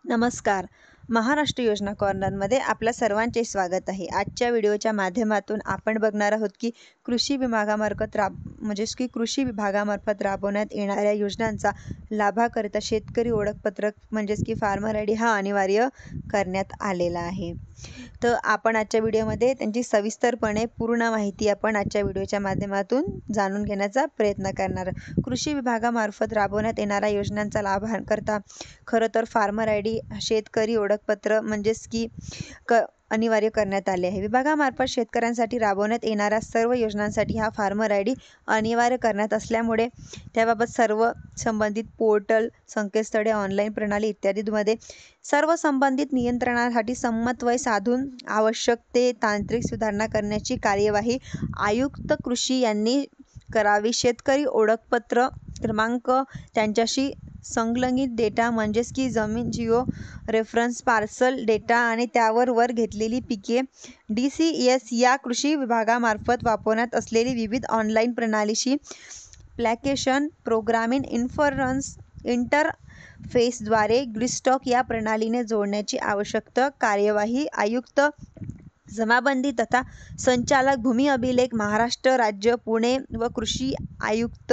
नमस्कार. महाराष्ट्र योजना कॉर्नरमध्ये आपल्या सर्वांचे स्वागत आहे. आजच्या व्हिडिओच्या माध्यमातून आपण बघणार आहोत की कृषी विभागामार्फत राबवण्यात येणाऱ्या योजनांचा लाभाकरिता शेतकरी ओळखपत्र की फार्मर आय डी हा अनिवार्य करण्यात आलेला आहे. तर आपण आजच्या व्हिडिओमध्ये त्यांची सविस्तरपणे पूर्ण माहिती आपण आजच्या व्हिडिओच्या माध्यमातून जाणून घेण्याचा प्रयत्न करणार. कृषी विभागामार्फत राबवण्यात येणाऱ्या योजनांचा लाभाकरिता खरं तर फार्मर आय डी शेतकरी ओळखपत्र अनिवार्य करण्यात आले आहे. विभागामार्फत शेतकऱ्यांसाठी राबवण्यात येणाऱ्या सर्व योजनांसाठी हा फार्मर आय डी अनिवार्य करण्यात असल्यामुळे त्याबाबत सर्व संबंधित पोर्टल, संकेतस्थळे, ऑनलाईन प्रणाली इत्यादीमध्ये सर्व संबंधित नियंत्रणासाठी समन्वय साधून आवश्यक ते तांत्रिक सुधारणा करण्याची कार्यवाही आयुक्त कृषी यांनी करावी. शेतकरी ओळखपत्र क्रमांक, त्यांच्याशी संलग्नित डेटा की जमीन, जिओ रेफरन्स, पार्सल डेटा आणि त्यावर वर घेतलेली पिके, DCS या कृषी विभागामार्फत वापरण्यात असलेली विविध ऑनलाईन प्रणालीशी ॲप्लिकेशन प्रोग्रामिंग इंटरफेसद्वारे ग्रीस्टॉक या प्रणालीने जोडण्याची आवश्यक कार्यवाही आयुक्त, जमाबंदी तथा संचालक, भूमी अभिलेख, महाराष्ट्र राज्य, पुणे व कृषी आयुक्त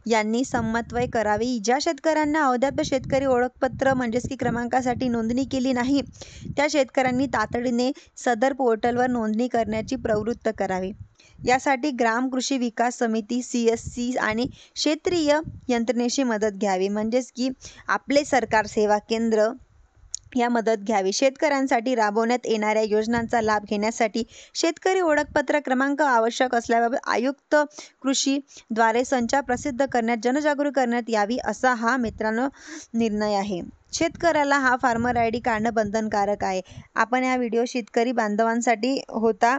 यांनी समन्वय करावी. ज्या शेतकऱ्यांना अद्याप शेतकरी ओळखपत्र की क्रमांकासाठी नोंदणी केली नाही, त्या शेतकऱ्यांनी तातडीने सदर पोर्टलवर नोंदणी करण्याची प्रवृत्त करावी. यासाठी ग्राम कृषी विकास समिती, CSC आणि क्षेत्रीय यंत्रणेची मदत घ्यावी की आपले सरकार सेवा केंद्र या मदत घ्यावी. शेतकऱ्यांसाठी राबवण्यात येणाऱ्या योजनांचा लाभ घेण्यासाठी शेतकरी ओळखपत्र क्रमांक आवश्यक असल्याबाबत आयुक्त कृषी द्वारे संचार प्रसिद्ध करण्यात जनजागृती करण्यात यावी असा हा मित्रांनो निर्णय आहे. शेतकऱ्याला हा फार्मर आय डी काढणं बंधनकारक आहे. आपण हा व्हिडिओ शेतकरी बांधवांसाठी होता.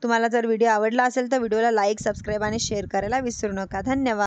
तुम्हाला जर व्हिडिओ आवडला असेल तर व्हिडिओला लाईक, सबस्क्राईब आणि शेअर करायला विसरू नका. धन्यवाद.